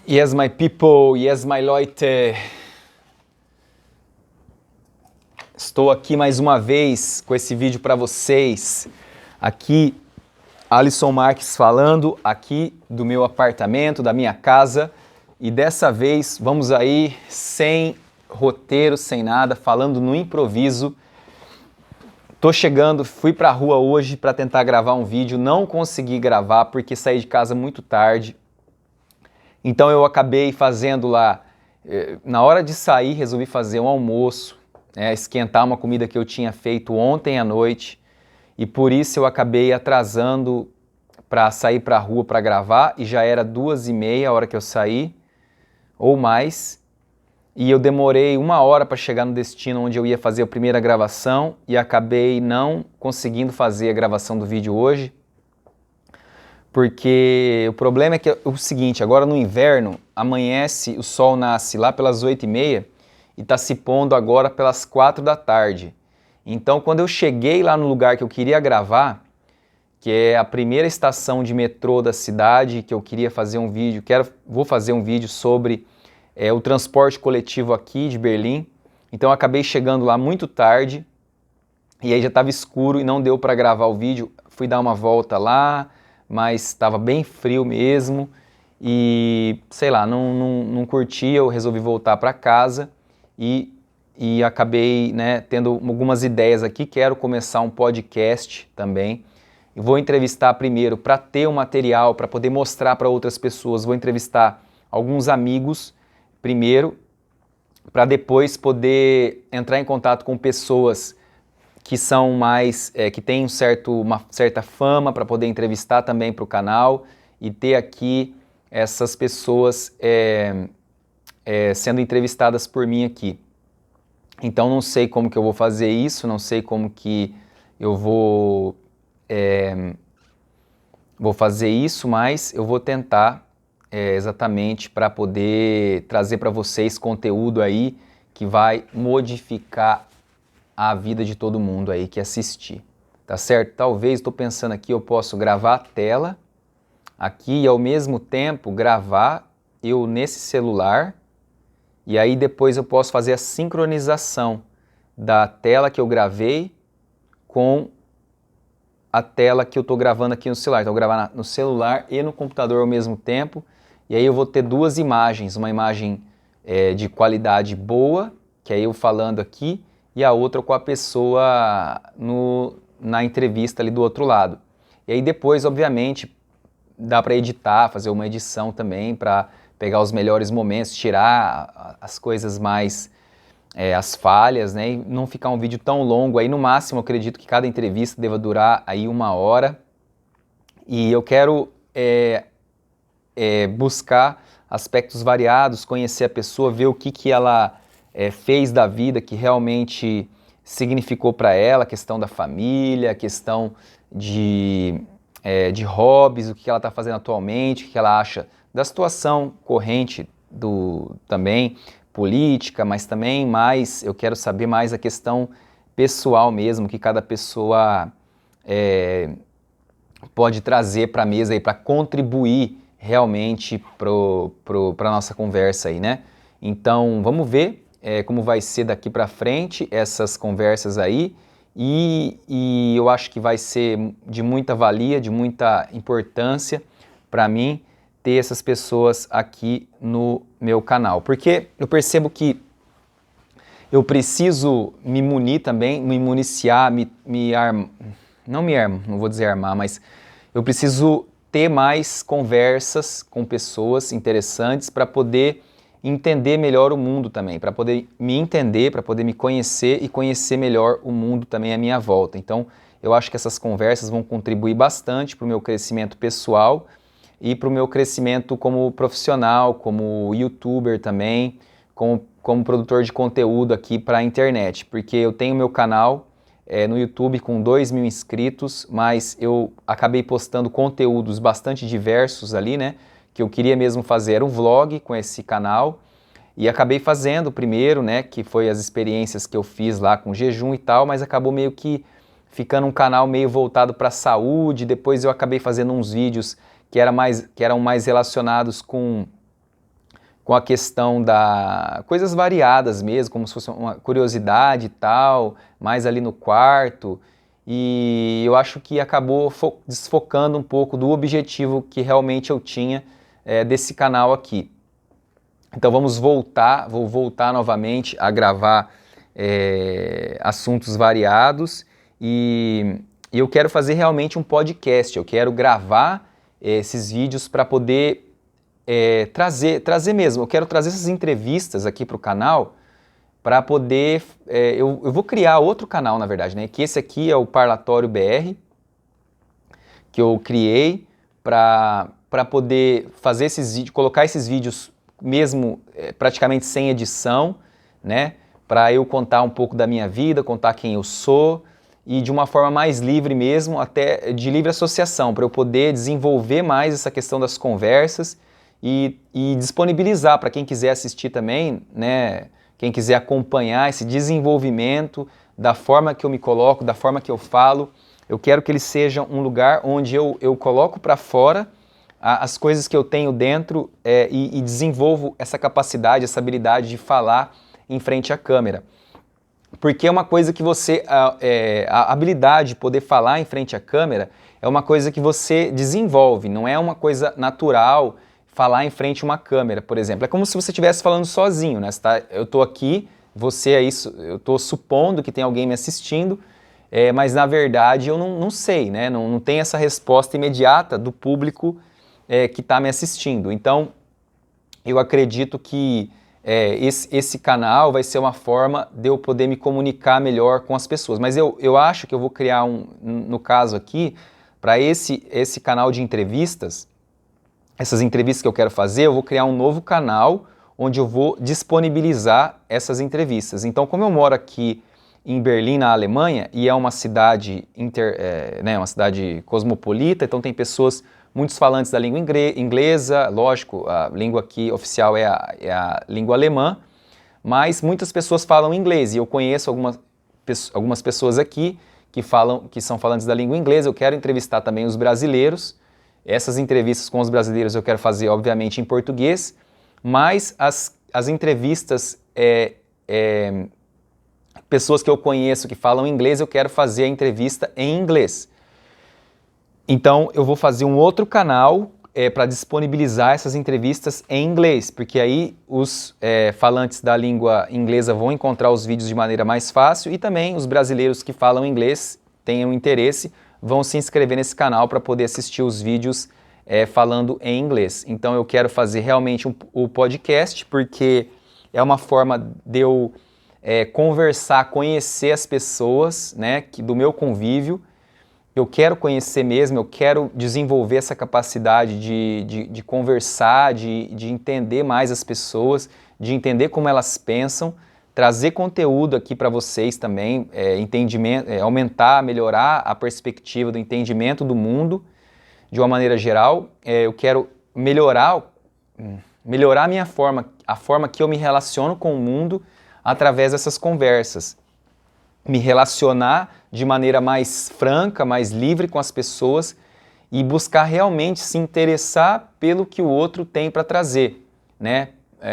Yes, my people, yes, my Leute. Estou aqui mais uma vez com esse vídeo para vocês. Aqui, Alisson Marques falando aqui do meu apartamento, da minha casa. E dessa vez vamos aí sem roteiro, sem nada, falando no improviso. Tô chegando, fui pra rua hoje para tentar gravar um vídeo, não consegui gravar porque saí de casa muito tarde. Então eu acabei fazendo lá, na hora de sair, resolvi fazer um almoço, esquentar uma comida que eu tinha feito ontem à noite, e por isso eu acabei atrasando para sair para a rua para gravar, e já era 2h30 a hora que eu saí, ou mais, e eu demorei 1 hora para chegar no destino onde eu ia fazer a primeira gravação, e acabei não conseguindo fazer a gravação do vídeo hoje, porque o problema é que é o seguinte, agora no inverno amanhece, o sol nasce lá pelas 8h30 e está se pondo agora pelas 4 da tarde. Então quando eu cheguei lá no lugar que eu queria gravar, que é a primeira estação de metrô da cidade, que eu queria fazer um vídeo, vou fazer um vídeo sobre o transporte coletivo aqui de Berlim. Então eu acabei chegando lá muito tarde e aí já estava escuro e não deu para gravar o vídeo. Fui dar uma volta lá, mas estava bem frio mesmo e, sei lá, não curti, eu resolvi voltar para casa e acabei, tendo algumas ideias aqui, quero começar um podcast também. Eu vou entrevistar primeiro para ter um material, para poder mostrar para outras pessoas, vou entrevistar alguns amigos primeiro, para depois poder entrar em contato com pessoas que são mais, que têm uma certa fama para poder entrevistar também para o canal e ter aqui essas pessoas sendo entrevistadas por mim aqui. Então não sei como que eu vou fazer isso, não sei como que eu vou fazer isso, mas eu vou tentar exatamente para poder trazer para vocês conteúdo aí que vai modificar a vida de todo mundo aí que assistir, tá certo? Talvez, estou pensando aqui, eu posso gravar a tela aqui e ao mesmo tempo gravar eu nesse celular e aí depois eu posso fazer a sincronização da tela que eu gravei com a tela que eu estou gravando aqui no celular. Então eu vou gravar no celular e no computador ao mesmo tempo e aí eu vou ter duas imagens, uma imagem de qualidade boa, que é eu falando aqui, e a outra com a pessoa na entrevista ali do outro lado. E aí depois, obviamente, dá para editar, fazer uma edição também para pegar os melhores momentos, tirar as coisas mais, as falhas, e não ficar um vídeo tão longo. Aí no máximo, eu acredito que cada entrevista deva durar aí 1 hora. E eu quero buscar aspectos variados, conhecer a pessoa, ver o que ela fez da vida que realmente significou para ela, a questão da família, a questão de hobbies, o que ela está fazendo atualmente, o que ela acha da situação corrente também política, mas também eu quero saber mais a questão pessoal mesmo, que cada pessoa pode trazer para a mesa para contribuir realmente para a nossa conversa aí, Então vamos ver como vai ser daqui para frente essas conversas aí e eu acho que vai ser de muita valia, de muita importância para mim ter essas pessoas aqui no meu canal, porque eu percebo que eu preciso me munir também, me municiar, não vou dizer armar, mas eu preciso ter mais conversas com pessoas interessantes para poder entender melhor o mundo também, para poder me entender, para poder me conhecer e conhecer melhor o mundo também à minha volta. Então, eu acho que essas conversas vão contribuir bastante para o meu crescimento pessoal e para o meu crescimento como profissional, como youtuber também, como produtor de conteúdo aqui para a internet, porque eu tenho meu canal no YouTube com 2.000 inscritos, mas eu acabei postando conteúdos bastante diversos ali, que eu queria mesmo fazer era um vlog com esse canal e acabei fazendo primeiro, que foi as experiências que eu fiz lá com jejum e tal, mas acabou meio que ficando um canal meio voltado para a saúde. Depois eu acabei fazendo uns vídeos que eram mais relacionados com com a questão da coisas variadas mesmo, como se fosse uma curiosidade e tal, mais ali no quarto, e eu acho que acabou desfocando um pouco do objetivo que realmente eu tinha desse canal aqui. Então vou voltar novamente a gravar assuntos variados e eu quero fazer realmente um podcast, eu quero gravar esses vídeos para poder trazer mesmo, eu quero trazer essas entrevistas aqui para o canal para poder, eu vou criar outro canal na verdade, né, que esse aqui é o Parlatório BR, que eu criei para poder fazer esses vídeos, colocar esses vídeos mesmo praticamente sem edição, né, para eu contar um pouco da minha vida, contar quem eu sou e de uma forma mais livre mesmo, até de livre associação, para eu poder desenvolver mais essa questão das conversas e disponibilizar para quem quiser assistir também, né, quem quiser acompanhar esse desenvolvimento da forma que eu me coloco, da forma que eu falo. Eu quero que ele seja um lugar onde eu coloco para fora as coisas que eu tenho dentro e desenvolvo essa capacidade, essa habilidade de falar em frente à câmera. Porque é uma coisa que a habilidade de poder falar em frente à câmera é uma coisa que você desenvolve, não é uma coisa natural falar em frente a uma câmera, por exemplo. É como se você estivesse falando sozinho, né? Eu estou aqui, eu estou supondo que tem alguém me assistindo, mas na verdade eu não sei, né? Não tem essa resposta imediata do público que está me assistindo. Então, eu acredito que esse canal vai ser uma forma de eu poder me comunicar melhor com as pessoas. Mas eu acho que eu vou criar no caso aqui, para esse canal de entrevistas, essas entrevistas que eu quero fazer, eu vou criar um novo canal onde eu vou disponibilizar essas entrevistas. Então, como eu moro aqui em Berlim, na Alemanha, e é uma cidade, uma cidade cosmopolita, então tem muitos falantes da língua inglesa, lógico, a língua aqui oficial é a língua alemã, mas muitas pessoas falam inglês, e eu conheço algumas pessoas aqui que são falantes da língua inglesa. Eu quero entrevistar também os brasileiros. Essas entrevistas com os brasileiros eu quero fazer, obviamente, em português, mas as entrevistas, pessoas que eu conheço que falam inglês, eu quero fazer a entrevista em inglês. Então, eu vou fazer um outro canal para disponibilizar essas entrevistas em inglês, porque aí os falantes da língua inglesa vão encontrar os vídeos de maneira mais fácil e também os brasileiros que falam inglês, tenham interesse, vão se inscrever nesse canal para poder assistir os vídeos falando em inglês. Então eu quero fazer realmente o podcast, porque é uma forma de eu conversar, conhecer as pessoas, né, do meu convívio. Eu quero conhecer mesmo, eu quero desenvolver essa capacidade de conversar, de entender mais as pessoas, de entender como elas pensam, trazer conteúdo aqui para vocês também, entendimento, aumentar, melhorar a perspectiva do entendimento do mundo de uma maneira geral. Eu quero melhorar a forma que eu me relaciono com o mundo através dessas conversas. Me relacionar de maneira mais franca, mais livre com as pessoas e buscar realmente se interessar pelo que o outro tem para trazer, né?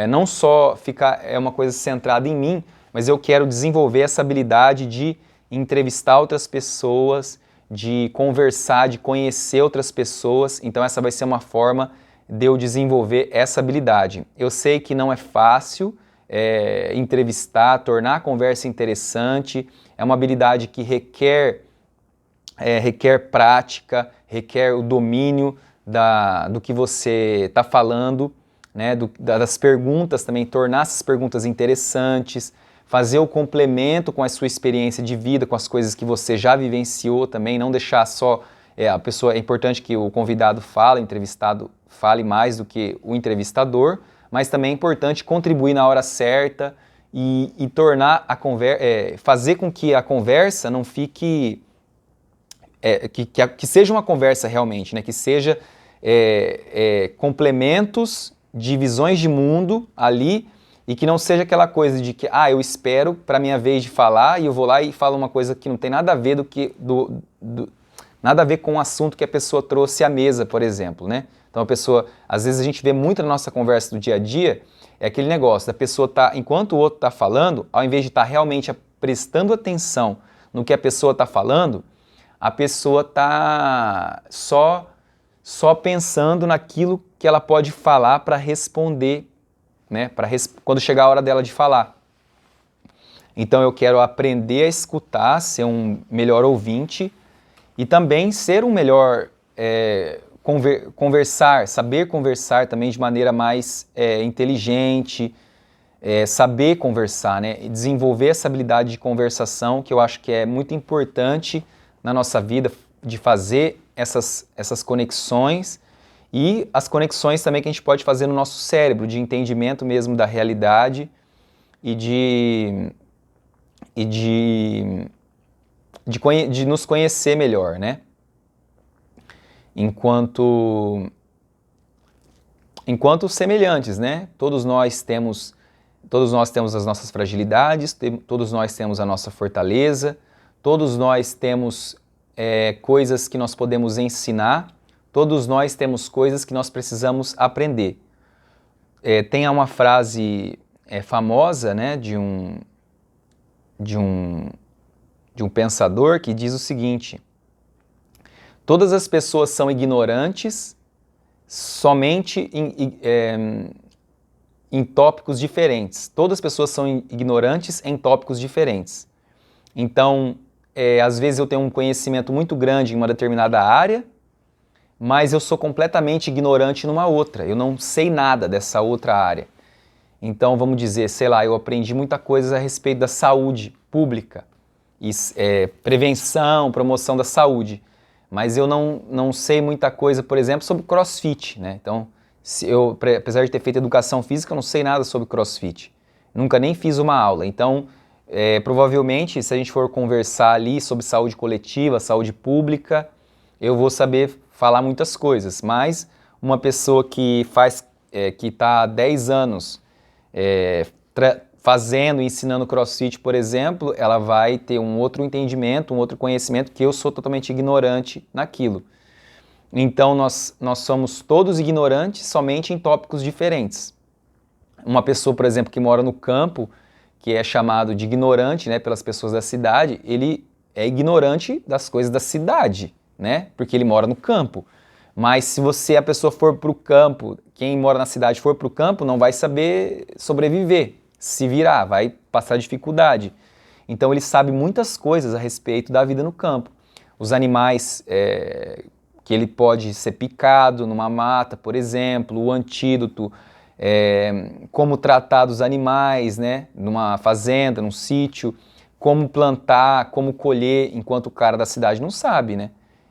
Não só ficar uma coisa centrada em mim, mas eu quero desenvolver essa habilidade de entrevistar outras pessoas, de conversar, de conhecer outras pessoas. Então essa vai ser uma forma de eu desenvolver essa habilidade. Eu sei que não é fácil entrevistar, tornar a conversa interessante, é uma habilidade que requer prática, requer o domínio do que você está falando, né, das perguntas também, tornar essas perguntas interessantes, fazer o complemento com a sua experiência de vida, com as coisas que você já vivenciou também, não deixar só a pessoa. É importante que o convidado fale, o entrevistado fale mais do que o entrevistador, mas também é importante contribuir na hora certa e tornar a conversa, fazer com que a conversa não fique, que seja uma conversa realmente, né, que seja complementos de visões de mundo ali, e que não seja aquela coisa de que eu espero para minha vez de falar e eu vou lá e falo uma coisa que não tem nada a ver nada a ver com o assunto que a pessoa trouxe à mesa, por exemplo, né? Então às vezes a gente vê muito na nossa conversa do dia a dia É aquele negócio da pessoa tá, enquanto o outro está falando, ao invés de estar realmente prestando atenção no que a pessoa está falando, a pessoa está só pensando naquilo que ela pode falar para responder, né? Quando chegar a hora dela de falar. Então eu quero aprender a escutar, ser um melhor ouvinte e também ser um melhor conversar, saber conversar também de maneira mais inteligente, saber conversar, né? E desenvolver essa habilidade de conversação que eu acho que é muito importante na nossa vida, de fazer essas conexões e as conexões também que a gente pode fazer no nosso cérebro, de entendimento mesmo da realidade e de nos conhecer melhor, né? Enquanto semelhantes, né? Todos nós temos as nossas fragilidades, todos nós temos a nossa fortaleza, todos nós temos coisas que nós podemos ensinar, todos nós temos coisas que nós precisamos aprender. Tem uma frase famosa, né, de um pensador que diz o seguinte: todas as pessoas são ignorantes somente em tópicos diferentes. Todas as pessoas são ignorantes em tópicos diferentes. Então, às vezes eu tenho um conhecimento muito grande em uma determinada área, mas eu sou completamente ignorante numa outra. Eu não sei nada dessa outra área. Então, vamos dizer, sei lá, eu aprendi muita coisa a respeito da saúde pública, prevenção, promoção da saúde, mas eu não sei muita coisa, por exemplo, sobre CrossFit, né? Então, apesar de ter feito educação física, eu não sei nada sobre CrossFit. Nunca nem fiz uma aula. Então, provavelmente, se a gente for conversar ali sobre saúde coletiva, saúde pública, eu vou saber falar muitas coisas. Mas uma pessoa que está há 10 anos fazendo e ensinando CrossFit, por exemplo, ela vai ter um outro entendimento, um outro conhecimento que eu sou totalmente ignorante naquilo. Então, nós somos todos ignorantes somente em tópicos diferentes. Uma pessoa, por exemplo, que mora no campo, que é chamado de ignorante, né, pelas pessoas da cidade, ele é ignorante das coisas da cidade, né, porque ele mora no campo. Mas se a pessoa for para o campo, quem mora na cidade for para o campo, não vai saber sobreviver, se virar, vai passar dificuldade. Então ele sabe muitas coisas a respeito da vida no campo. Os animais que ele pode ser picado numa mata, por exemplo, o antídoto, como tratar dos animais, né, numa fazenda, num sítio, como plantar, como colher, enquanto o cara da cidade não sabe, né?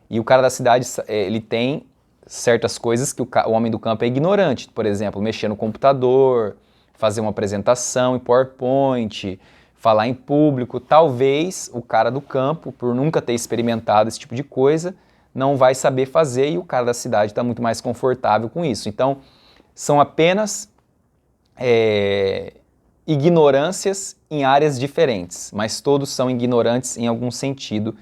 E o cara da cidade, ele tem certas coisas que o homem do campo é ignorante, por exemplo, mexer no computador, fazer uma apresentação em PowerPoint, falar em público. Talvez o cara do campo, por nunca ter experimentado esse tipo de coisa, não vai saber fazer e o cara da cidade está muito mais confortável com isso. Então, são apenas ignorâncias em áreas diferentes, mas todos são ignorantes em algum sentido.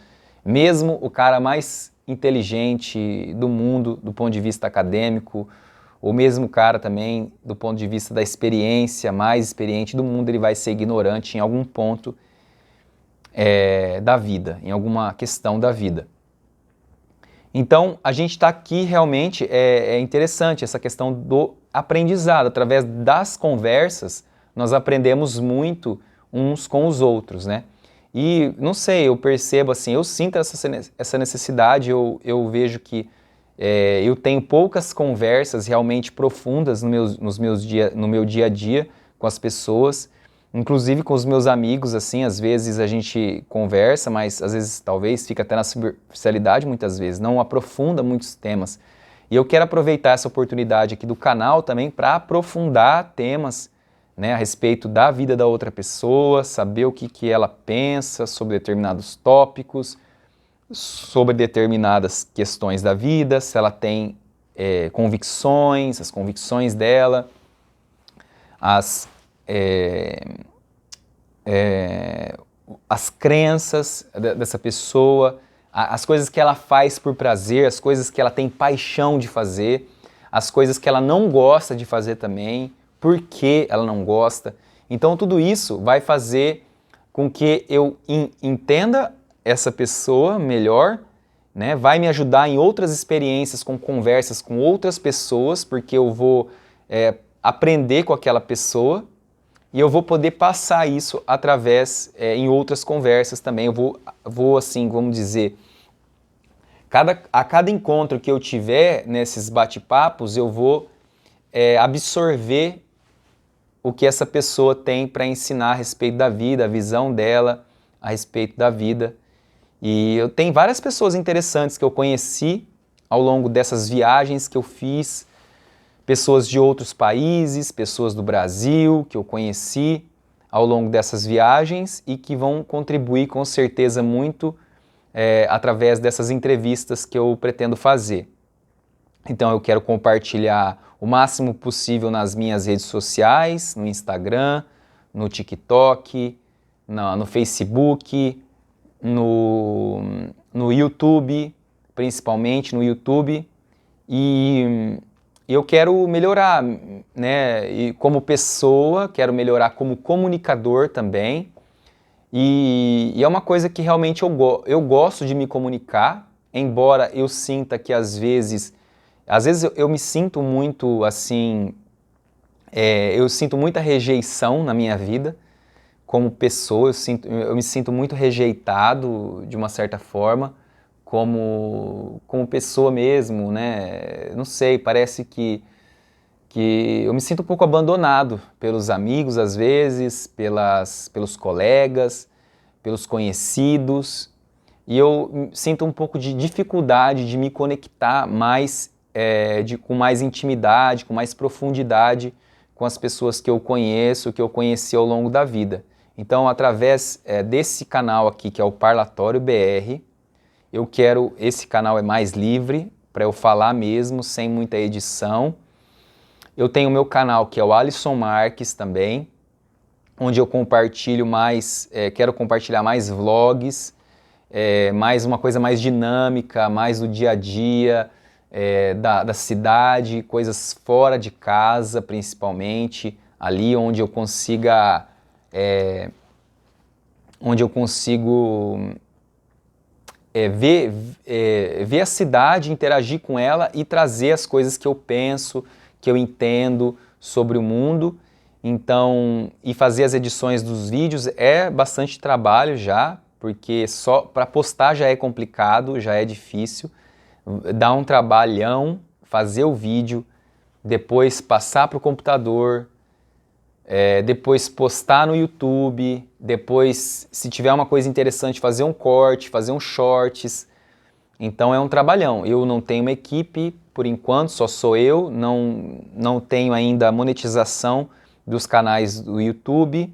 Mesmo o cara mais inteligente do mundo, do ponto de vista acadêmico, ou mesmo o cara também, do ponto de vista da experiência, mais experiente do mundo, ele vai ser ignorante em algum ponto da vida, em alguma questão da vida. Então, a gente está aqui realmente, é interessante essa questão do aprendizado. Através das conversas, nós aprendemos muito uns com os outros, né? E, não sei, eu percebo assim, eu sinto essa necessidade, eu vejo que eu tenho poucas conversas realmente profundas no meu dia a dia com as pessoas, inclusive com os meus amigos, assim, às vezes a gente conversa, mas às vezes talvez fica até na superficialidade muitas vezes, não aprofunda muitos temas. E eu quero aproveitar essa oportunidade aqui do canal também para aprofundar temas, né, a respeito da vida da outra pessoa, saber o que ela pensa sobre determinados tópicos, sobre determinadas questões da vida, se ela tem convicções, as convicções dela, as crenças dessa pessoa, as coisas que ela faz por prazer, as coisas que ela tem paixão de fazer, as coisas que ela não gosta de fazer também, por que ela não gosta. Então tudo isso vai fazer com que eu entenda essa pessoa melhor, né? Vai me ajudar em outras experiências, com conversas com outras pessoas, porque eu vou aprender com aquela pessoa e eu vou poder passar isso através em outras conversas também. Eu vou assim, vamos dizer, a cada encontro que eu tiver nesses bate-papos, eu vou absorver o que essa pessoa tem para ensinar a respeito da vida, a visão dela a respeito da vida. E eu tenho várias pessoas interessantes que eu conheci ao longo dessas viagens que eu fiz, pessoas de outros países, pessoas do Brasil que eu conheci ao longo dessas viagens e que vão contribuir com certeza muito através dessas entrevistas que eu pretendo fazer. Então eu quero compartilhar o máximo possível nas minhas redes sociais, no Instagram, no TikTok, no Facebook, no YouTube, principalmente no YouTube. E eu quero melhorar, né? E como pessoa, quero melhorar como comunicador também. E é uma coisa que realmente eu gosto de me comunicar, embora eu sinta que às vezes eu me sinto muito assim, eu sinto muita rejeição na minha vida como pessoa, eu me sinto muito rejeitado de uma certa forma, como pessoa mesmo, né? Não sei, parece que eu me sinto um pouco abandonado pelos amigos às vezes, pelos colegas, pelos conhecidos, e eu sinto um pouco de dificuldade de me conectar mais, com mais intimidade, com mais profundidade com as pessoas que eu conheço, que eu conheci ao longo da vida. Então, através desse canal aqui, que é o Parlatório BR, esse canal é mais livre, para eu falar mesmo, sem muita edição. Eu tenho o meu canal, que é o Alisson Marques também, onde eu compartilho mais, quero compartilhar mais vlogs, mais uma coisa mais dinâmica, mais do dia a dia, da cidade, coisas fora de casa, principalmente, ali onde eu consiga, ver a cidade, interagir com ela e trazer as coisas que eu penso, que eu entendo sobre o mundo. Então, e fazer as edições dos vídeos é bastante trabalho já, porque só para postar já é complicado, já é difícil. Dá um trabalhão fazer o vídeo, depois passar para o computador, depois postar no YouTube, depois, se tiver uma coisa interessante, fazer um corte, fazer um shorts. Então é um trabalhão. Eu não tenho uma equipe, por enquanto, só sou eu, não tenho ainda a monetização dos canais do YouTube.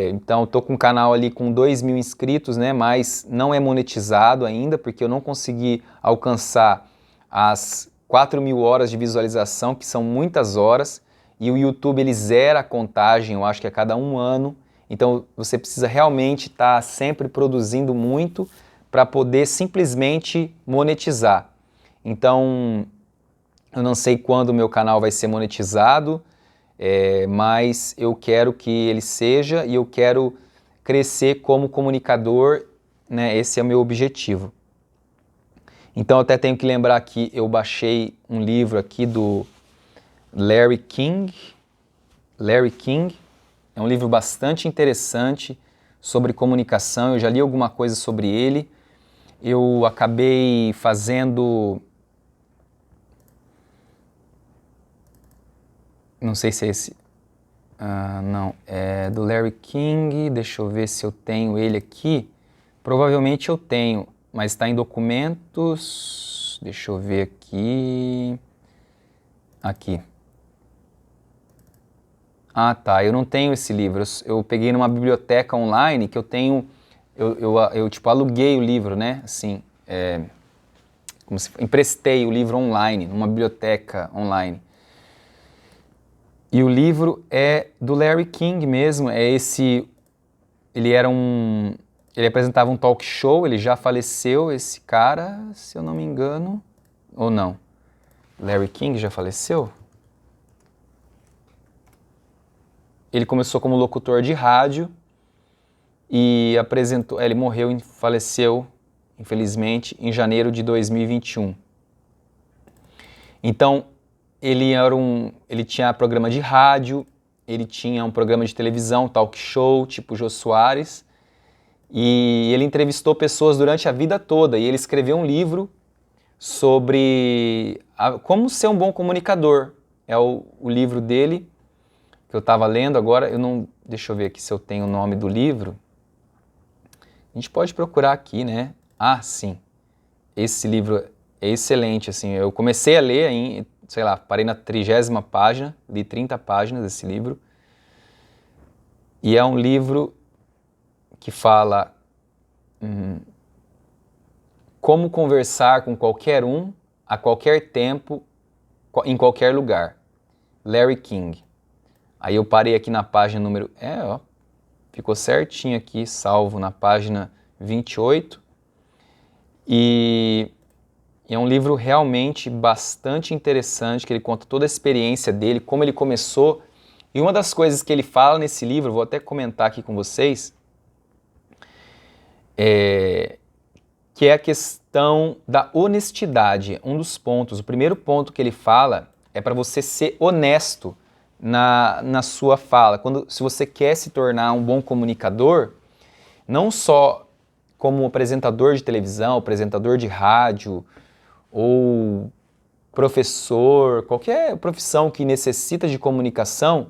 Então estou com um canal ali com 2.000 inscritos, né, mas não é monetizado ainda, porque eu não consegui alcançar as 4.000 horas de visualização, que são muitas horas, e o YouTube ele zera a contagem, eu acho que a cada 1 ano. Então você precisa realmente estar sempre produzindo muito para poder simplesmente monetizar. Então eu não sei quando o meu canal vai ser monetizado, mas eu quero que ele seja e eu quero crescer como comunicador, né? Esse é o meu objetivo. Então eu até tenho que lembrar que eu baixei um livro aqui do Larry King. Larry King é um livro bastante interessante sobre comunicação, eu já li alguma coisa sobre ele. Eu acabei fazendo... Não sei se é esse... não, é do Larry King, deixa eu ver se eu tenho ele aqui. Provavelmente eu tenho, mas está em documentos, deixa eu ver aqui. Aqui. Ah, tá, eu não tenho esse livro, eu peguei numa biblioteca online que eu tenho, eu tipo aluguei o livro, né, assim, como se emprestei o livro online, numa biblioteca online. E o livro é do Larry King mesmo, ele apresentava um talk show, ele já faleceu, esse cara, se eu não me engano, ou não, Larry King já faleceu? ele começou como locutor de rádio e apresentou, ele morreu e faleceu, infelizmente, em janeiro de 2021. Então, ele tinha programa de rádio, ele tinha um programa de televisão, talk show, tipo Jô Soares, e ele entrevistou pessoas durante a vida toda, e ele escreveu um livro sobre como ser um bom comunicador. É o livro dele, que eu estava lendo agora, deixa eu ver aqui se eu tenho o nome do livro. A gente pode procurar aqui, né? Ah, sim, esse livro é excelente, assim, eu comecei a ler, sei lá, parei na 30ª página, li 30 páginas desse livro, e é um livro que fala como conversar com qualquer um, a qualquer tempo, em qualquer lugar. Larry King. Aí eu parei aqui na página número... ficou certinho aqui, salvo na página 28. E é um livro realmente bastante interessante, que ele conta toda a experiência dele, como ele começou. E uma das coisas que ele fala nesse livro, vou até comentar aqui com vocês, que é a questão da honestidade. Um dos pontos, o primeiro ponto que ele fala é para você ser honesto na sua fala. Se você quer se tornar um bom comunicador, não só como apresentador de televisão, apresentador de rádio, ou professor, qualquer profissão que necessita de comunicação,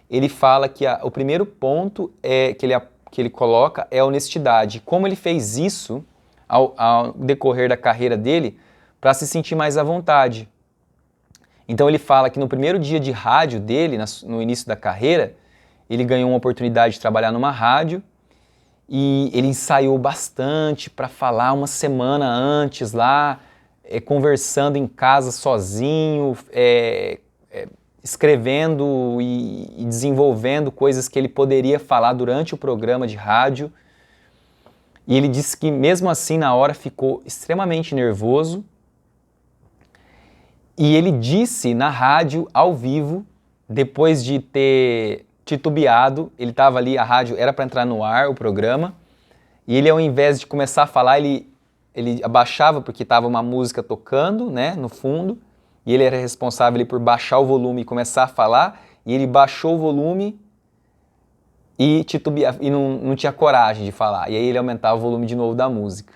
ele fala que o primeiro ponto que ele coloca é a honestidade. Como ele fez isso ao decorrer da carreira dele para se sentir mais à vontade. Então ele fala que no primeiro dia de rádio dele, no início da carreira, ele ganhou uma oportunidade de trabalhar numa rádio e ele ensaiou bastante para falar uma semana antes lá, conversando em casa sozinho, escrevendo e desenvolvendo coisas que ele poderia falar durante o programa de rádio. E ele disse que mesmo assim na hora ficou extremamente nervoso. E ele disse na rádio, ao vivo, depois de ter titubeado, ele estava ali, a rádio era para entrar no ar, o programa, e ele, ao invés de começar a falar, ele abaixava porque estava uma música tocando, né, no fundo, e ele era responsável ali por baixar o volume e começar a falar, e ele baixou o volume e titubeava, e não tinha coragem de falar, e aí ele aumentava o volume de novo da música.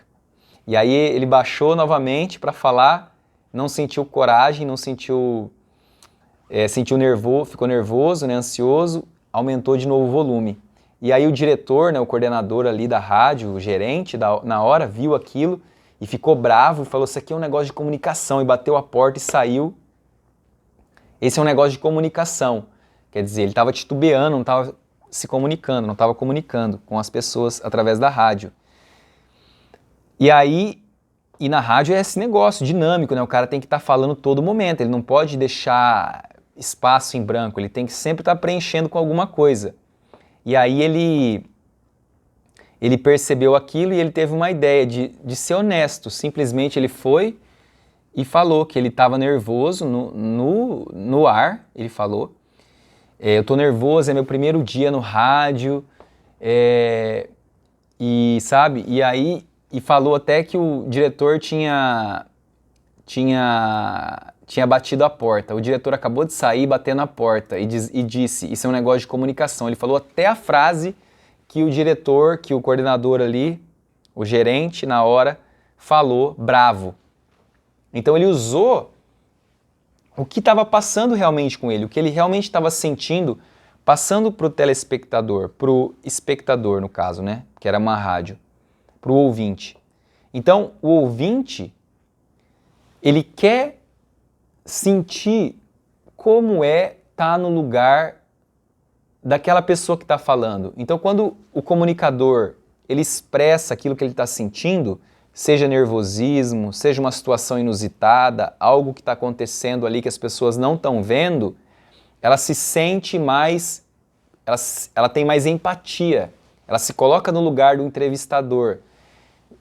E aí ele baixou novamente para falar, não sentiu coragem, sentiu nervoso, ficou nervoso, né, ansioso, aumentou de novo o volume. E aí o diretor, né, o coordenador ali da rádio, o gerente, na hora, viu aquilo e ficou bravo e falou, isso aqui é um negócio de comunicação, e bateu a porta e saiu. Esse é um negócio de comunicação. Quer dizer, ele estava titubeando, não estava se comunicando, não estava comunicando com as pessoas através da rádio. E na rádio é esse negócio dinâmico, né? O cara tem que estar falando todo momento, ele não pode deixar espaço em branco, ele tem que sempre estar preenchendo com alguma coisa. E aí ele percebeu aquilo e ele teve uma ideia de ser honesto. Simplesmente ele foi e falou que ele estava nervoso no ar, ele falou. Eu estou nervoso, é meu primeiro dia no rádio, e falou até que o diretor tinha batido a porta. O diretor acabou de sair, batendo na porta e disse, isso é um negócio de comunicação. Ele falou até a frase que o diretor, que o coordenador ali, o gerente, na hora, falou, bravo. Então ele usou o que estava passando realmente com ele, o que ele realmente estava sentindo, passando para o telespectador, para o espectador, no caso, né? Que era uma rádio, para o ouvinte. Então, o ouvinte, ele quer sentir como estar no lugar daquela pessoa que está falando. Então, quando o comunicador ele expressa aquilo que ele está sentindo, seja nervosismo, seja uma situação inusitada, algo que está acontecendo ali que as pessoas não estão vendo, ela se sente mais, ela tem mais empatia, ela se coloca no lugar do entrevistador,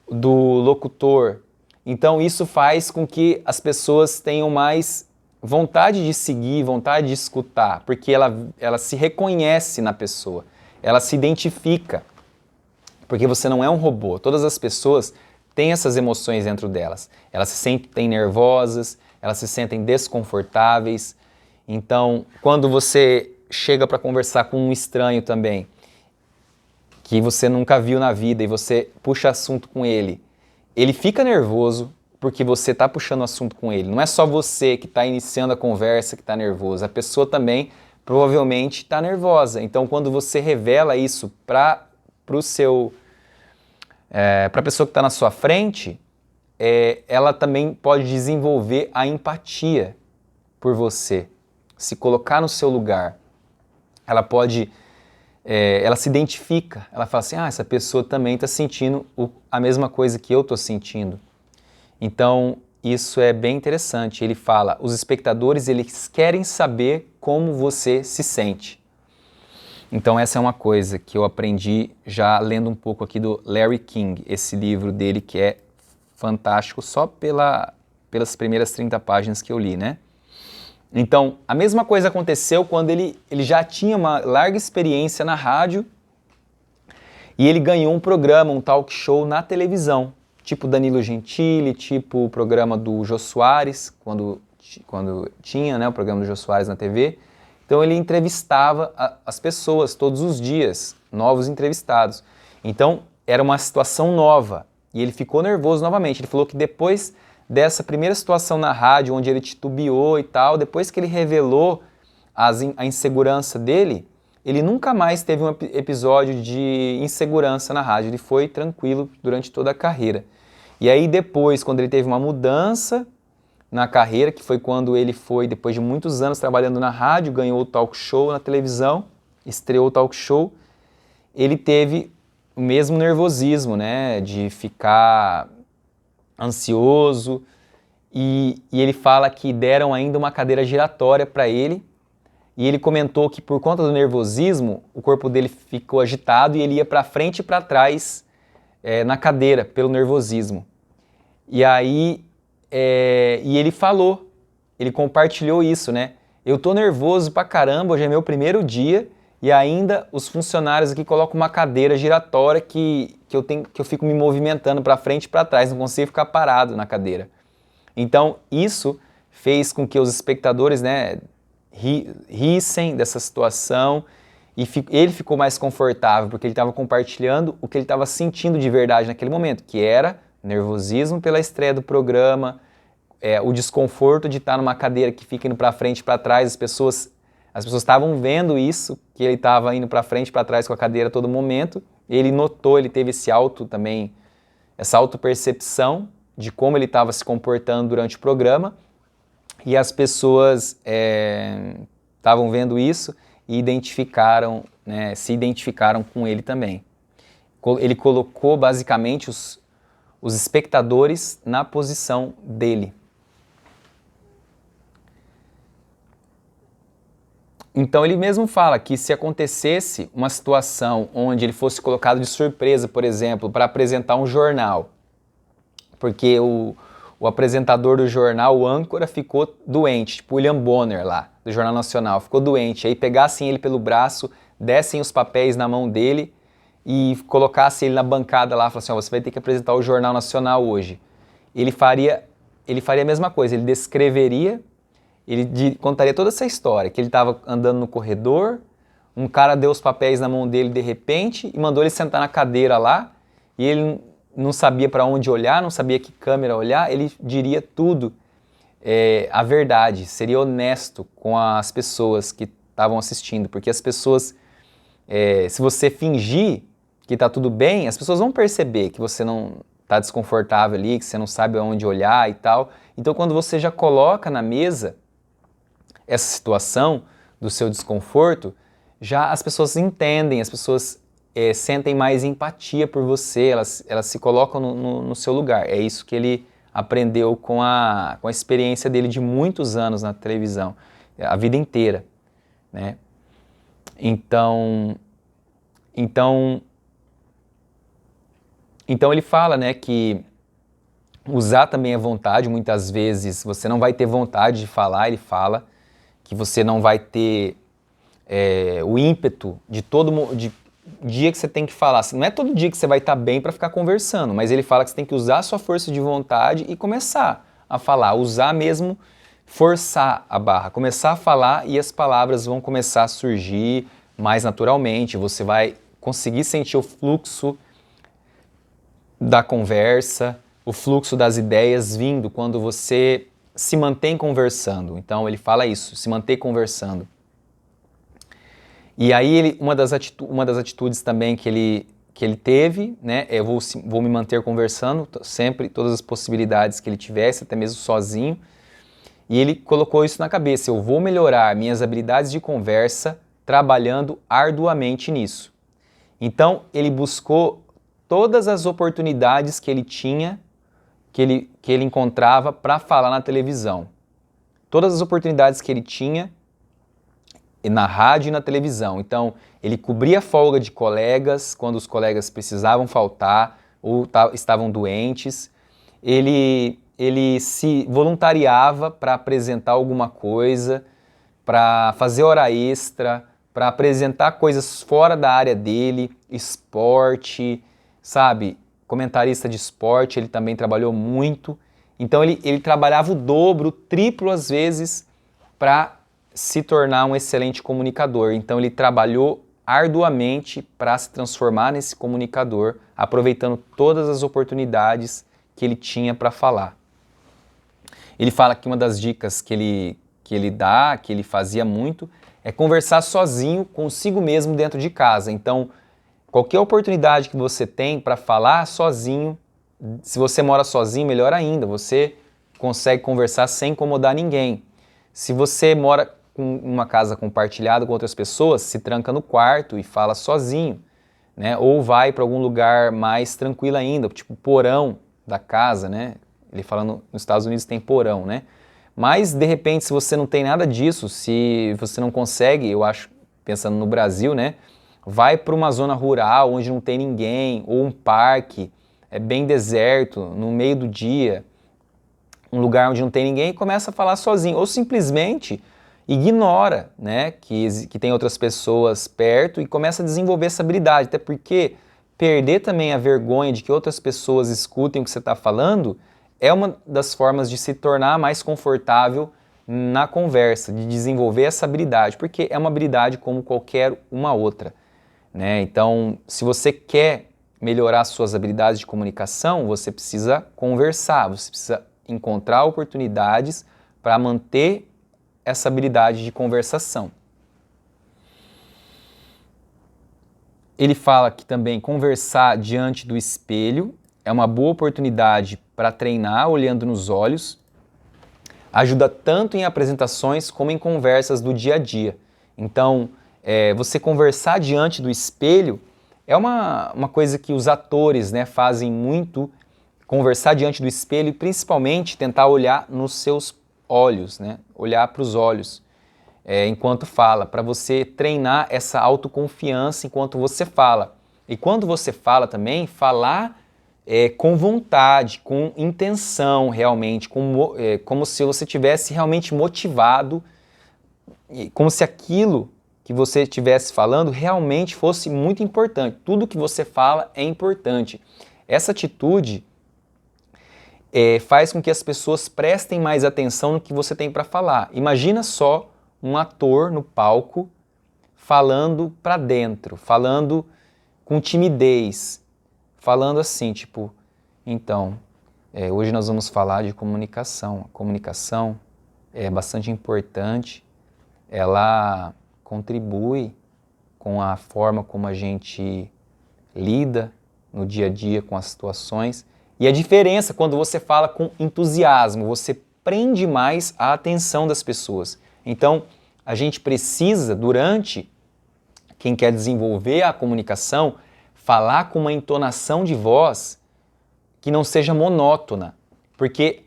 do locutor. Então isso faz com que as pessoas tenham mais vontade de seguir, vontade de escutar, porque ela se reconhece na pessoa, ela se identifica, porque você não é um robô. Todas as pessoas têm essas emoções dentro delas. Elas se sentem nervosas, elas se sentem desconfortáveis. Então, quando você chega para conversar com um estranho também, que você nunca viu na vida e você puxa assunto com ele, ele fica nervoso porque você está puxando assunto com ele. Não é só você que está iniciando a conversa que está nervoso, a pessoa também provavelmente está nervosa. Então, quando você revela isso para a pessoa que está na sua frente, ela também pode desenvolver a empatia por você, se colocar no seu lugar. Ela pode, ela se identifica, ela fala assim, essa pessoa também está sentindo a mesma coisa que eu estou sentindo. Então, isso é bem interessante. Ele fala, os espectadores, eles querem saber como você se sente. Então, essa é uma coisa que eu aprendi já lendo um pouco aqui do Larry King, esse livro dele que é fantástico só pelas primeiras 30 páginas que eu li, né? Então, a mesma coisa aconteceu quando ele já tinha uma larga experiência na rádio e ele ganhou um programa, um talk show na televisão, tipo Danilo Gentili, tipo o programa do Jô Soares, quando tinha, né, o programa do Jô Soares na TV. Então ele entrevistava as pessoas todos os dias, novos entrevistados. Então era uma situação nova e ele ficou nervoso novamente. Ele falou que depois dessa primeira situação na rádio, onde ele titubeou e tal, depois que ele revelou a insegurança dele, ele nunca mais teve um episódio de insegurança na rádio. Ele foi tranquilo durante toda a carreira. E aí depois, quando ele teve uma mudança na carreira, que foi quando ele foi, depois de muitos anos trabalhando na rádio, ganhou o talk show na televisão, estreou o talk show, ele teve o mesmo nervosismo, né, de ficar ansioso, e ele fala que deram ainda uma cadeira giratória para ele, e ele comentou que por conta do nervosismo, o corpo dele ficou agitado e ele ia para frente e para trás na cadeira, pelo nervosismo. E aí, e ele falou, ele compartilhou isso, né? Eu tô nervoso pra caramba, hoje é meu primeiro dia e ainda os funcionários aqui colocam uma cadeira giratória que eu fico me movimentando para frente e para trás, não consigo ficar parado na cadeira. Então, isso fez com que os espectadores, né, rissem dessa situação e ele ficou mais confortável porque ele estava compartilhando o que ele estava sentindo de verdade naquele momento, que era nervosismo pela estreia do programa, o desconforto de estar numa cadeira que fica indo para frente e para trás, as pessoas estavam vendo isso, que ele estava indo para frente e para trás com a cadeira a todo momento, ele notou, ele teve essa autopercepção de como ele estava se comportando durante o programa, e as pessoas estavam vendo isso e identificaram, né, se identificaram com ele também. Ele colocou basicamente os espectadores na posição dele. Então ele mesmo fala que se acontecesse uma situação onde ele fosse colocado de surpresa, por exemplo, para apresentar um jornal, porque o apresentador do jornal, o âncora, ficou doente, tipo William Bonner lá, do Jornal Nacional, ficou doente, aí pegassem ele pelo braço, dessem os papéis na mão dele e colocassem ele na bancada lá, falassem, você vai ter que apresentar o Jornal Nacional hoje. Ele faria a mesma coisa, ele descreveria, ele contaria toda essa história, que ele estava andando no corredor, um cara deu os papéis na mão dele de repente e mandou ele sentar na cadeira lá, e ele não sabia para onde olhar, não sabia que câmera olhar, ele diria tudo, a verdade, seria honesto com as pessoas que estavam assistindo, porque as pessoas, se você fingir que está tudo bem, as pessoas vão perceber que você não está desconfortável ali, que você não sabe aonde olhar e tal. Então quando você já coloca na mesa essa situação do seu desconforto, já as pessoas entendem, as pessoas sentem mais empatia por você, elas se colocam no seu lugar. É isso que ele aprendeu com a experiência dele de muitos anos na televisão, a vida inteira, né? Então ele fala, né, que Usar também a vontade, muitas vezes você não vai ter vontade de falar, ele fala que você não vai ter o ímpeto de de dia que você tem que falar. Não é todo dia que você vai estar bem para ficar conversando, mas ele fala que você tem que usar a sua força de vontade e começar a falar, usar mesmo, forçar a barra, começar a falar e as palavras vão começar a surgir mais naturalmente, você vai conseguir sentir o fluxo da conversa, o fluxo das ideias vindo quando você se mantém conversando. Então ele fala isso, se manter conversando. E aí uma das atitudes também que ele teve, né, é vou me manter conversando sempre, todas as possibilidades que ele tivesse, até mesmo sozinho. E ele colocou isso na cabeça, eu vou melhorar minhas habilidades de conversa trabalhando arduamente nisso. Então ele buscou todas as oportunidades que ele tinha, que ele encontrava para falar na televisão. Todas as oportunidades que ele tinha na rádio e na televisão. Então, ele cobria a folga de colegas quando os colegas precisavam faltar ou estavam doentes. Ele se voluntariava para apresentar alguma coisa, para fazer hora extra, para apresentar coisas fora da área dele, esporte, sabe? Comentarista de esporte, ele também trabalhou muito. Então ele trabalhava o dobro, o triplo às vezes para se tornar um excelente comunicador. Então ele trabalhou arduamente para se transformar nesse comunicador, aproveitando todas as oportunidades que ele tinha para falar. Ele fala que uma das dicas que ele dá, que ele fazia muito, é conversar sozinho consigo mesmo dentro de casa. Então, qualquer oportunidade que você tem para falar sozinho, se você mora sozinho, melhor ainda, você consegue conversar sem incomodar ninguém. Se você mora com uma casa compartilhada com outras pessoas, se tranca no quarto e fala sozinho, né? Ou vai para algum lugar mais tranquilo ainda, tipo porão da casa, né? Ele fala nos Estados Unidos tem porão, né? Mas, de repente, se você não tem nada disso, se você não consegue, eu acho, pensando no Brasil, né? Vai para uma zona rural onde não tem ninguém, ou um parque, bem deserto, no meio do dia, um lugar onde não tem ninguém e começa a falar sozinho. Ou simplesmente ignora, né, que tem outras pessoas perto e começa a desenvolver essa habilidade. Até porque perder também a vergonha de que outras pessoas escutem o que você está falando é uma das formas de se tornar mais confortável na conversa, de desenvolver essa habilidade, porque é uma habilidade como qualquer uma outra, né? Então, se você quer melhorar suas habilidades de comunicação, você precisa conversar, você precisa encontrar oportunidades para manter essa habilidade de conversação. Ele fala que também conversar diante do espelho é uma boa oportunidade para treinar olhando nos olhos, ajuda tanto em apresentações como em conversas do dia a dia. Então, você conversar diante do espelho é uma coisa que os atores, né, fazem muito, conversar diante do espelho e principalmente tentar olhar nos seus olhos, né, olhar para os olhos enquanto fala, para você treinar essa autoconfiança enquanto você fala. E quando você fala também, falar com vontade, com intenção realmente, como se você tivesse realmente motivado, como se aquilo que você estivesse falando realmente fosse muito importante. Tudo que você fala é importante. Essa atitude faz com que as pessoas prestem mais atenção no que você tem para falar. Imagina só um ator no palco falando para dentro, falando com timidez, falando assim, tipo, então, hoje nós vamos falar de comunicação. A comunicação é bastante importante, ela contribui com a forma como a gente lida no dia a dia com as situações. E a diferença quando você fala com entusiasmo, você prende mais a atenção das pessoas. Então, a gente precisa, durante quem quer desenvolver a comunicação, falar com uma entonação de voz que não seja monótona, porque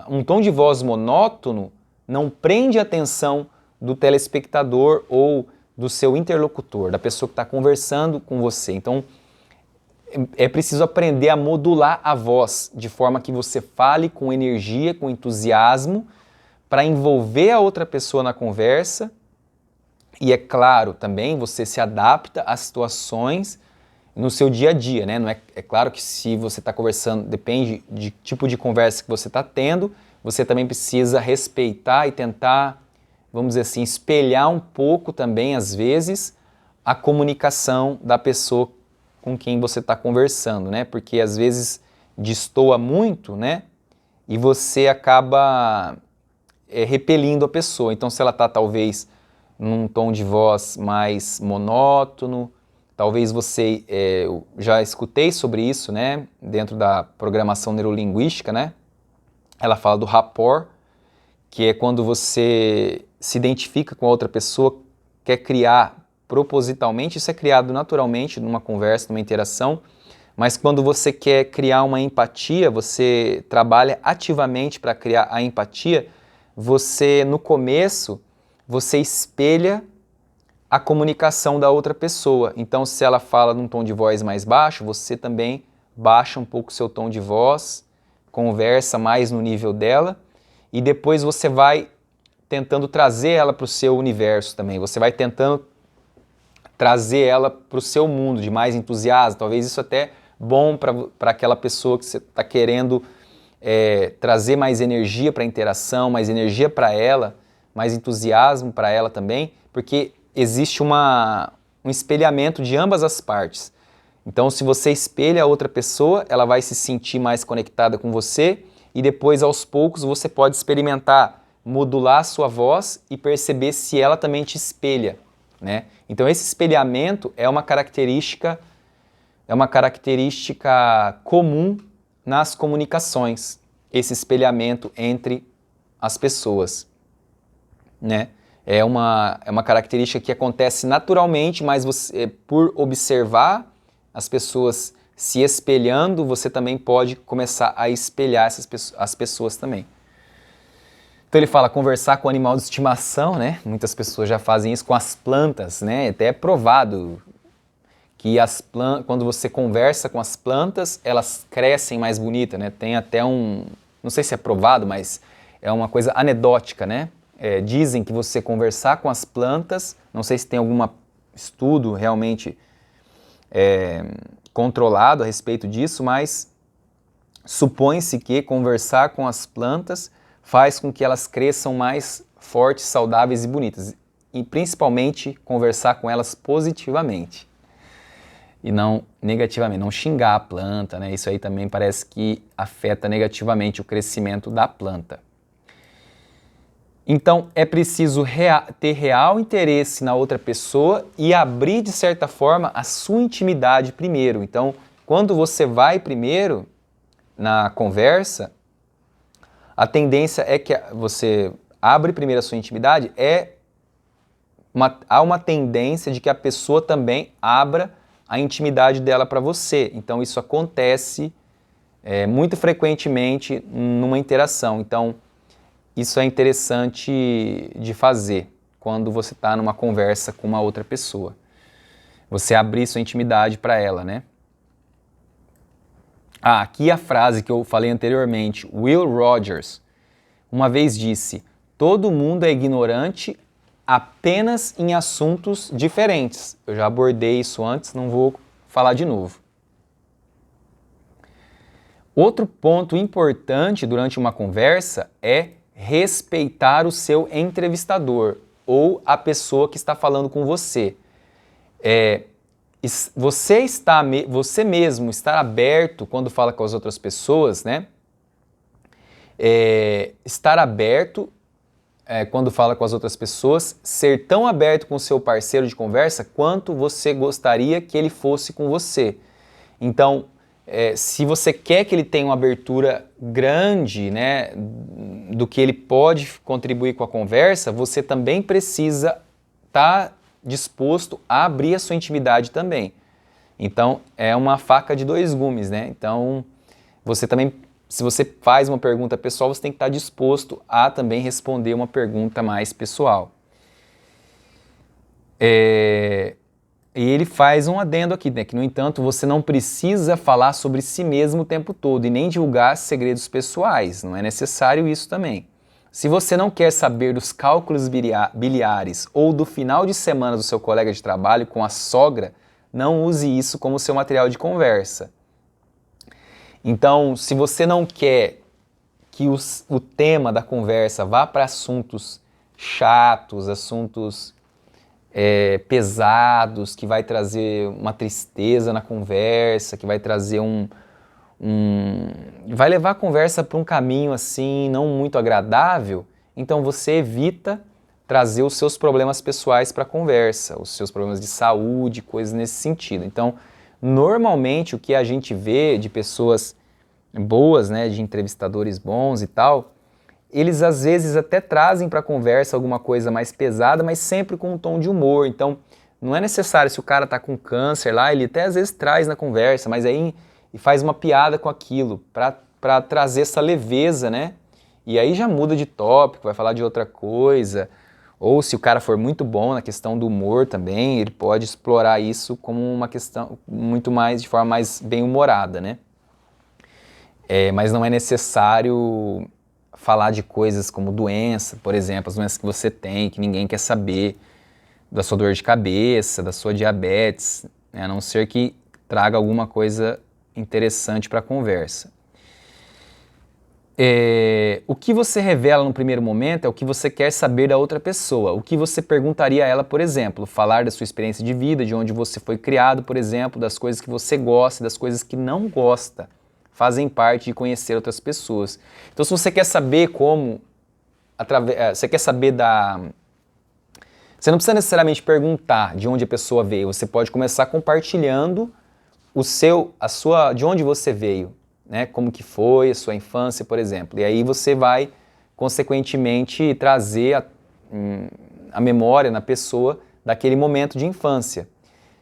um tom de voz monótono não prende a atenção do telespectador ou do seu interlocutor, da pessoa que está conversando com você. Então, é preciso aprender a modular a voz, de forma que você fale com energia, com entusiasmo, para envolver a outra pessoa na conversa. E é claro, também você se adapta às situações no seu dia a dia, né? Não é, é claro que se você está conversando, depende de tipo de conversa que você está tendo, você também precisa respeitar e tentar, vamos dizer assim, espelhar um pouco também, às vezes, a comunicação da pessoa com quem você está conversando, né? Porque às vezes destoa muito, né? E você acaba repelindo a pessoa. Então, se ela está talvez num tom de voz mais monótono, talvez você, eu já escutei sobre isso, né? Dentro da programação neurolinguística, né? Ela fala do rapport, que é quando você se identifica com a outra pessoa, quer criar propositalmente, isso é criado naturalmente numa conversa, numa interação, mas quando você quer criar uma empatia, você trabalha ativamente para criar a empatia, você, no começo, você espelha a comunicação da outra pessoa. Então, se ela fala num tom de voz mais baixo, você também baixa um pouco o seu tom de voz, conversa mais no nível dela, e depois você vai tentando trazer ela para o seu universo também. Você vai tentando trazer ela para o seu mundo de mais entusiasmo. Talvez isso até bom para aquela pessoa que você está querendo trazer mais energia para a interação, mais energia para ela, mais entusiasmo para ela também, porque existe um espelhamento de ambas as partes. Então, se você espelha a outra pessoa, ela vai se sentir mais conectada com você e depois, aos poucos, você pode experimentar modular a sua voz e perceber se ela também te espelha, né? Então, esse espelhamento é uma característica comum nas comunicações, esse espelhamento entre as pessoas, né? É uma característica que acontece naturalmente, mas você, por observar as pessoas se espelhando, você também pode começar a espelhar as pessoas também. Então ele fala conversar com animal de estimação, né? Muitas pessoas já fazem isso com as plantas, né? Até é provado que quando você conversa com as plantas, elas crescem mais bonitas, né? Tem até não sei se é provado, mas é uma coisa anedótica, né? Dizem que você conversar com as plantas, não sei se tem algum estudo realmente controlado a respeito disso, mas supõe-se que conversar com as plantas faz com que elas cresçam mais fortes, saudáveis e bonitas. E principalmente conversar com elas positivamente e não negativamente, não xingar a planta, né? Isso aí também parece que afeta negativamente o crescimento da planta. Então é preciso ter real interesse na outra pessoa e abrir, de certa forma, a sua intimidade primeiro. Então, quando você vai primeiro na conversa, a tendência é que você abre primeiro a sua intimidade, há uma tendência de que a pessoa também abra a intimidade dela para você. Então isso acontece muito frequentemente numa interação. Então isso é interessante de fazer quando você está numa conversa com uma outra pessoa. Você abrir sua intimidade para ela, né? Aqui a frase que eu falei anteriormente. Will Rogers uma vez disse: todo mundo é ignorante apenas em assuntos diferentes. Eu já abordei isso antes, não vou falar de novo. Outro ponto importante durante uma conversa é respeitar o seu entrevistador ou a pessoa que está falando com você. Você mesmo estar aberto quando fala com as outras pessoas, né? Estar aberto quando fala com as outras pessoas, ser tão aberto com o seu parceiro de conversa quanto você gostaria que ele fosse com você. Então, se você quer que ele tenha uma abertura grande, né, do que ele pode contribuir com a conversa, você também precisa estar disposto a abrir a sua intimidade também. Então, é uma faca de dois gumes, né? Então, você também, se você faz uma pergunta pessoal, você tem que estar disposto a também responder uma pergunta mais pessoal. E ele faz um adendo aqui, né? Que, no entanto, você não precisa falar sobre si mesmo o tempo todo e nem divulgar segredos pessoais. Não é necessário isso também. Se você não quer saber dos cálculos biliares ou do final de semana do seu colega de trabalho com a sogra, não use isso como seu material de conversa. Então, se você não quer que o tema da conversa vá para assuntos chatos, assuntos pesados, que vai trazer uma tristeza na conversa, que vai trazer vai levar a conversa para um caminho assim não muito agradável, então você evita trazer os seus problemas pessoais para a conversa, os seus problemas de saúde, coisas nesse sentido. Então, normalmente o que a gente vê de pessoas boas, né, de entrevistadores bons e tal, eles às vezes até trazem para a conversa alguma coisa mais pesada, mas sempre com um tom de humor. Então, não é necessário, se o cara está com câncer lá, ele até às vezes traz na conversa, mas aí e faz uma piada com aquilo, para trazer essa leveza, né? E aí já muda de tópico, vai falar de outra coisa. Ou se o cara for muito bom na questão do humor também, ele pode explorar isso como uma questão muito mais, de forma mais bem-humorada, né? Mas não é necessário falar de coisas como doença, por exemplo, as doenças que você tem, que ninguém quer saber, da sua dor de cabeça, da sua diabetes, né? A não ser que traga alguma coisa interessante para a conversa. O que você revela no primeiro momento é o que você quer saber da outra pessoa. O que você perguntaria a ela, por exemplo, falar da sua experiência de vida, de onde você foi criado, por exemplo, das coisas que você gosta, das coisas que não gosta, fazem parte de conhecer outras pessoas. Então, se você quer saber você quer saber você não precisa necessariamente perguntar de onde a pessoa veio, você pode começar compartilhando de onde você veio, né? Como que foi a sua infância, por exemplo. E aí você vai, consequentemente, trazer a memória na pessoa daquele momento de infância.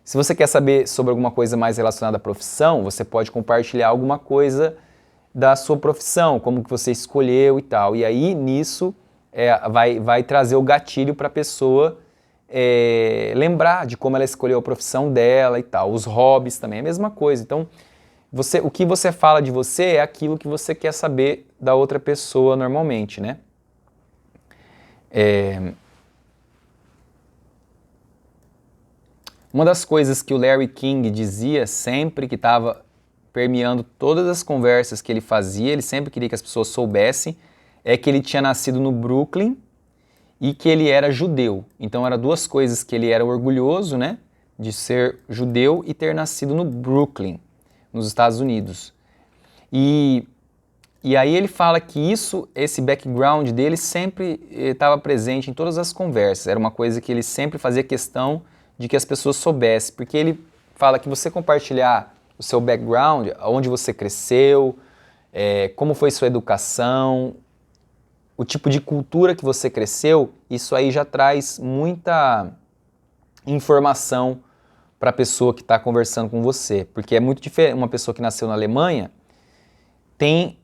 Se você quer saber sobre alguma coisa mais relacionada à profissão, você pode compartilhar alguma coisa da sua profissão, como que você escolheu e tal. E aí, nisso, vai trazer o gatilho para a pessoa lembrar de como ela escolheu a profissão dela e tal. Os hobbies também é a mesma coisa. Então, o que você fala de você é aquilo que você quer saber da outra pessoa normalmente, né? Uma das coisas que o Larry King dizia sempre, que estava permeando todas as conversas que ele fazia, ele sempre queria que as pessoas soubessem, é que ele tinha nascido no Brooklyn e que ele era judeu. Então eram duas coisas que ele era orgulhoso, né, de ser judeu e ter nascido no Brooklyn, nos Estados Unidos. E aí ele fala que esse background dele sempre estava presente em todas as conversas. Era uma coisa que ele sempre fazia questão de que as pessoas soubessem, porque ele fala que você compartilhar o seu background, onde você cresceu, como foi sua educação, o tipo de cultura que você cresceu, isso aí já traz muita informação para a pessoa que está conversando com você, porque é muito diferente. Uma pessoa que nasceu na Alemanha tem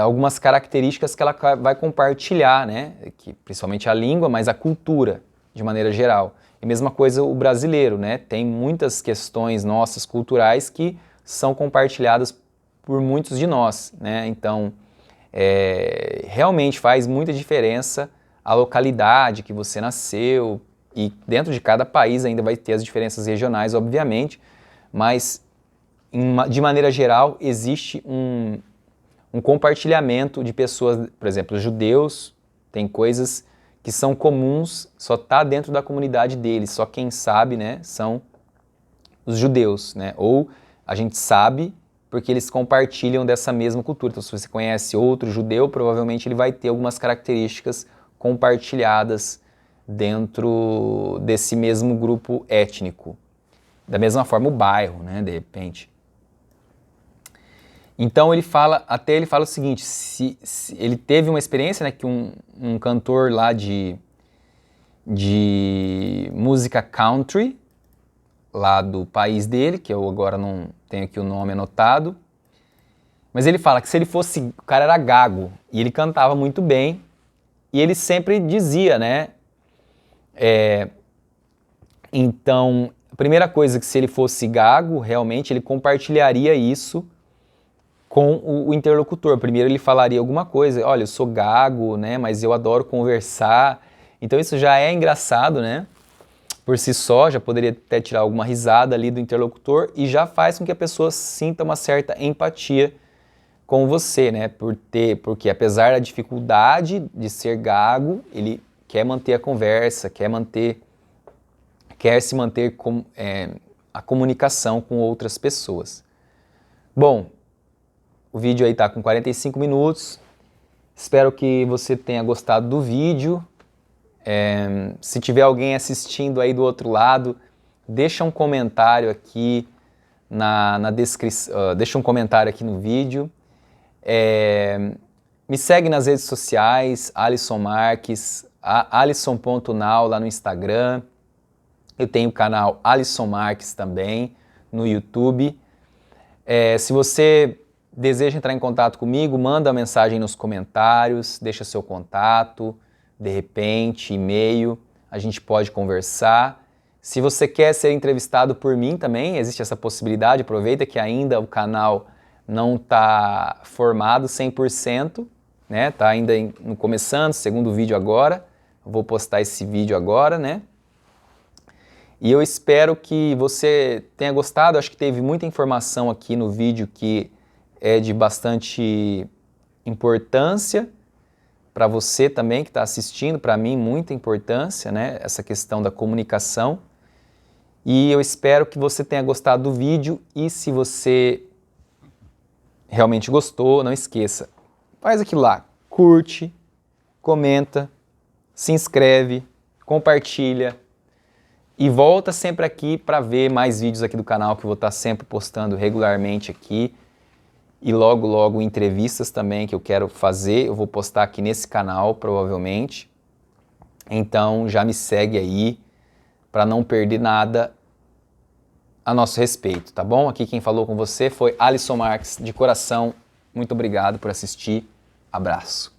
algumas características que ela vai compartilhar, né? Principalmente a língua, mas a cultura, de maneira geral. E a mesma coisa o brasileiro, né? Tem muitas questões nossas culturais que são compartilhadas por muitos de nós, né? Então, realmente faz muita diferença a localidade que você nasceu, e dentro de cada país ainda vai ter as diferenças regionais, obviamente, mas de maneira geral existe um compartilhamento de pessoas, por exemplo, os judeus têm coisas que são comuns, só está dentro da comunidade deles, só quem sabe, né, são os judeus, né? Ou a gente sabe porque eles compartilham dessa mesma cultura. Então, se você conhece outro judeu, provavelmente ele vai ter algumas características compartilhadas dentro desse mesmo grupo étnico. Da mesma forma o bairro, né, de repente. Então ele fala o seguinte, se ele teve uma experiência, né, que um cantor lá de música country, lá do país dele, que eu agora não tenho aqui o nome anotado, mas ele fala que se ele fosse, o cara era gago, e ele cantava muito bem, e ele sempre dizia, né, então A primeira coisa é que se ele fosse gago, realmente ele compartilharia isso com o interlocutor. Primeiro ele falaria alguma coisa, olha, eu sou gago, né, mas eu adoro conversar. Então isso já é engraçado, né? Por si só, já poderia até tirar alguma risada ali do interlocutor e já faz com que a pessoa sinta uma certa empatia com você, né? Porque apesar da dificuldade de ser gago, ele quer manter a conversa, quer se manter com a comunicação com outras pessoas. Bom, o vídeo aí tá com 45 minutos. Espero que você tenha gostado do vídeo. Se tiver alguém assistindo aí do outro lado, deixa um comentário aqui na descrição, deixa um comentário aqui no vídeo. Me segue nas redes sociais, Alisson Marques, alisson.now lá no Instagram. Eu tenho o canal Alisson Marques também no YouTube. Se você deseja entrar em contato comigo, manda uma mensagem nos comentários, deixa seu contato, de repente, e-mail, a gente pode conversar. Se você quer ser entrevistado por mim também, existe essa possibilidade, aproveita que ainda o canal não está formado 100%, né? Está ainda começando, segundo vídeo agora, eu vou postar esse vídeo agora, né? E eu espero que você tenha gostado, acho que teve muita informação aqui no vídeo que é de bastante importância para você também que está assistindo, para mim muita importância, né? Essa questão da comunicação. E eu espero que você tenha gostado do vídeo e se você realmente gostou, não esqueça, faz aquilo lá, curte, comenta, se inscreve, compartilha e volta sempre aqui para ver mais vídeos aqui do canal que eu vou estar sempre postando regularmente aqui e logo logo entrevistas também que eu quero fazer, eu vou postar aqui nesse canal provavelmente. Então já me segue aí para não perder nada a nosso respeito, tá bom? Aqui quem falou com você foi Alisson Marques, de coração, muito obrigado por assistir, abraço.